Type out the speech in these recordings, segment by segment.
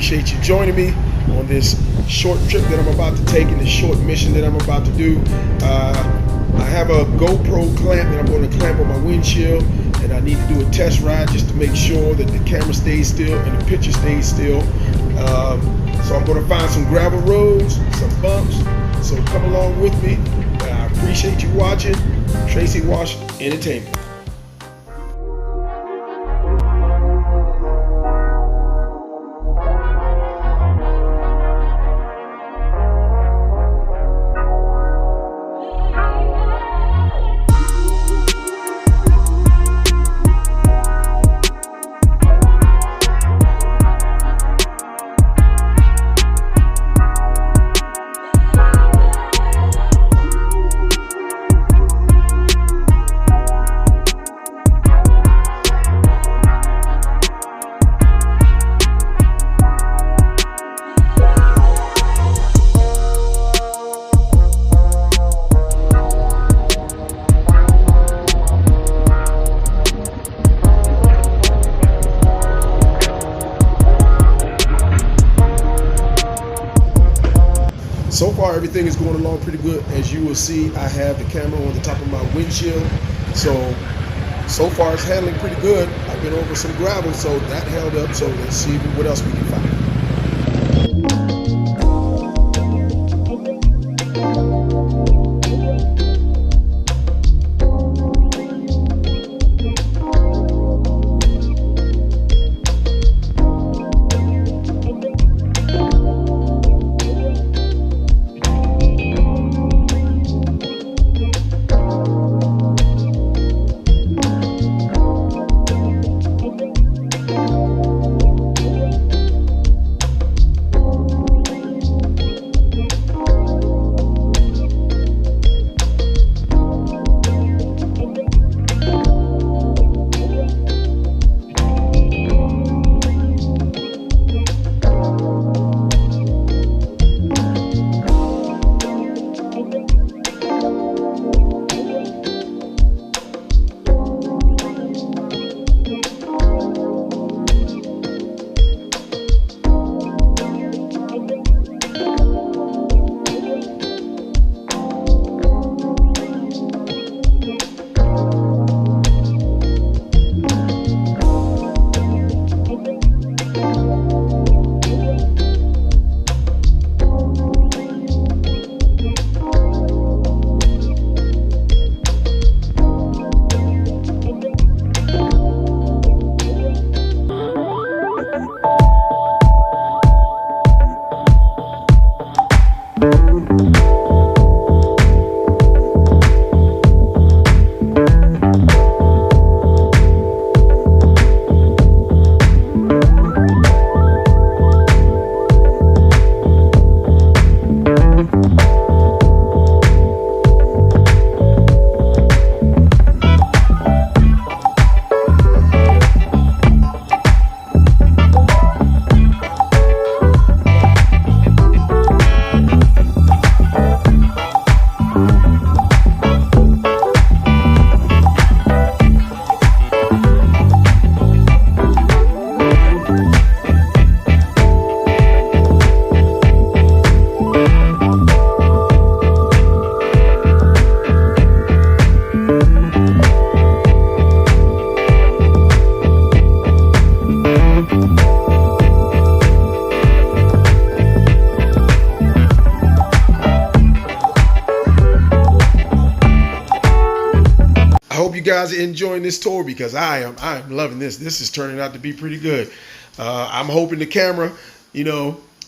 appreciate you joining me on this short trip that I'm about to take and this short mission that I'm about to do. I have a GoPro clamp that I'm going to clamp on my windshield, and I need to do a test ride just to make sure that the camera stays still and the picture stays still. So I'm going to find some gravel roads, some bumps, so come along with me. I appreciate you watching. Tracy Wash Entertainment. So far, everything is going along pretty good. As you will see, I have the camera on the top of my windshield. So far it's handling pretty good. I've been over some gravel, so that held up. So let's see what else we can find. You guys are enjoying this tour, because I am loving this. This is turning out to be pretty good. I'm hoping the camera,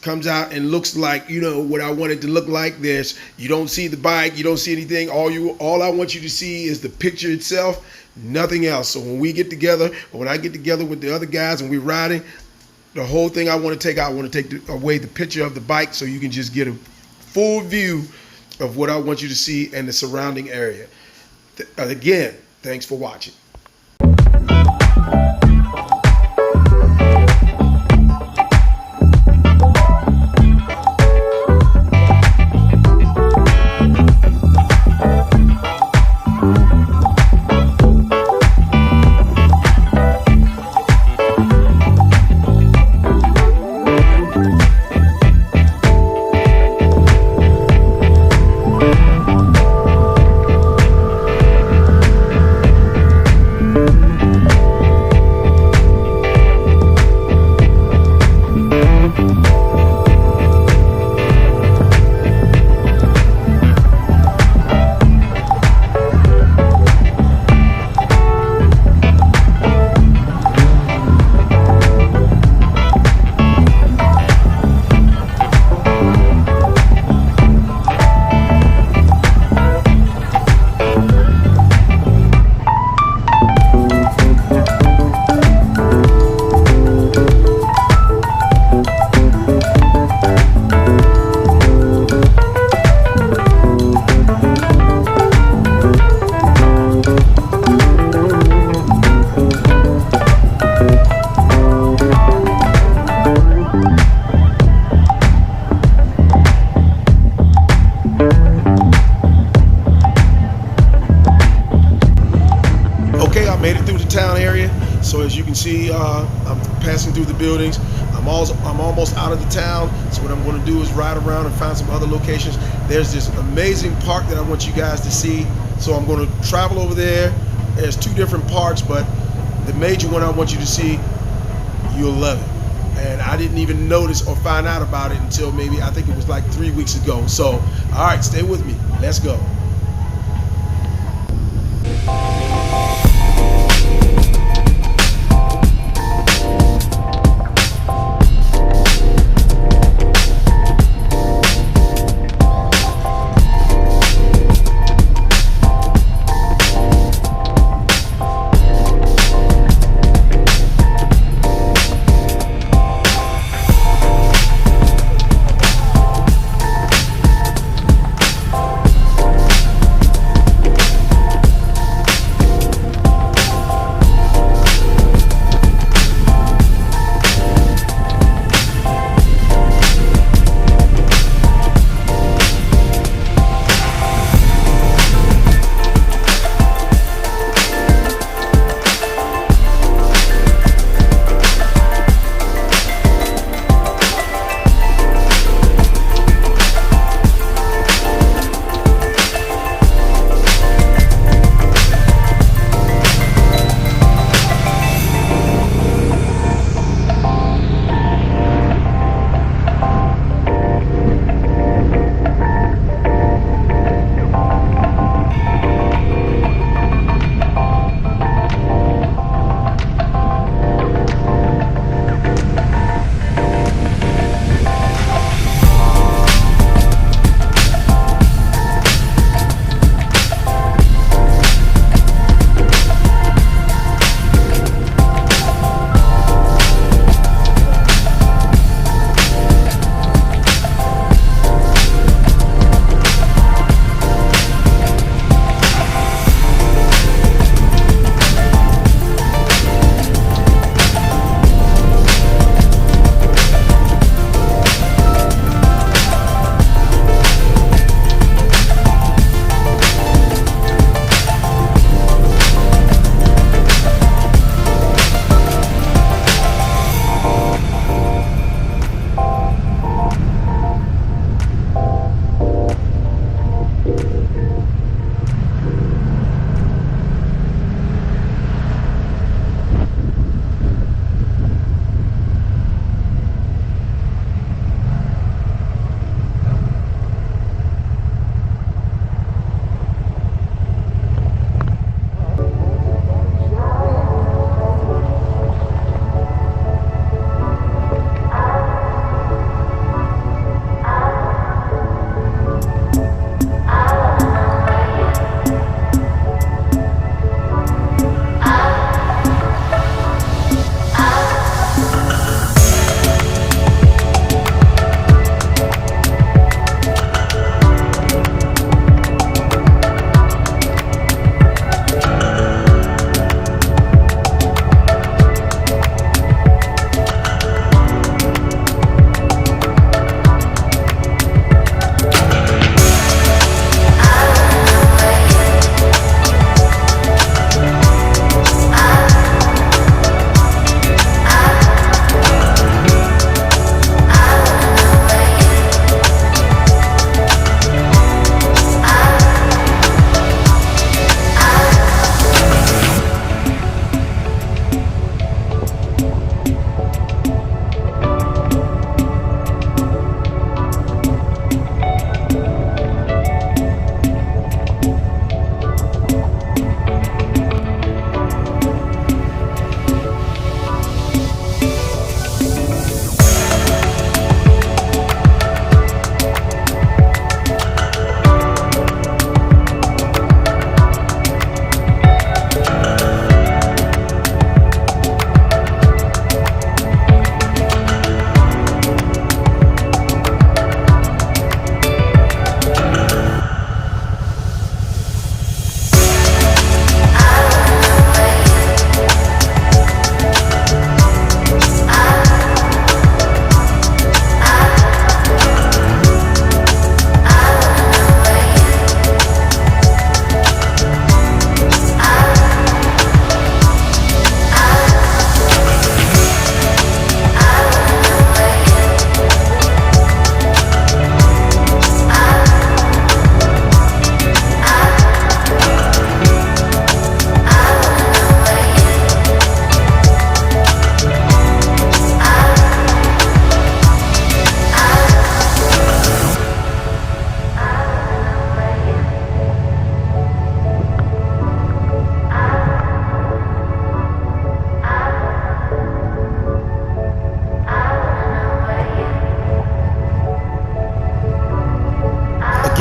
comes out and looks like, what I want it to look like. You don't see the bike, you don't see anything. All I want you to see is the picture itself, nothing else. So when we get together, or when I get together with the other guys and we're riding, the whole thing I want to take away the picture of the bike, so you can just get a full view of what I want you to see and the surrounding area. Again, thanks for watching. downtown area. So as you can see, I'm passing through the buildings. I'm almost out of the town. So what I'm going to do is ride around and find some other locations. There's this amazing park that I want you guys to see. So I'm going to travel over there. There's 2 different parks, but the major one I want you to see, you'll love it. And I didn't even notice or find out about it until maybe, I think it was like 3 weeks ago. So, all right, stay with me. Let's go.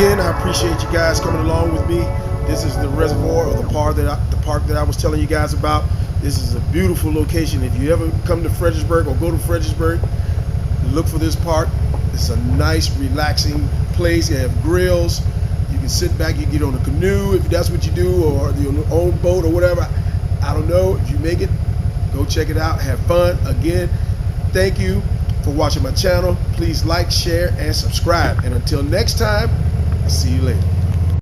Again, I appreciate you guys coming along with me. This is the reservoir, or the park that I was telling you guys about. This is a beautiful location. If you ever come to Fredericksburg or go to Fredericksburg, look for this park. It's a nice, relaxing place. You have grills. You can sit back. You can get on a canoe if that's what you do, or your own boat or whatever. I don't know. If you make it, go check it out. Have fun. Again, thank you for watching my channel. Please like, share, and subscribe. And until next time, I'll see you later.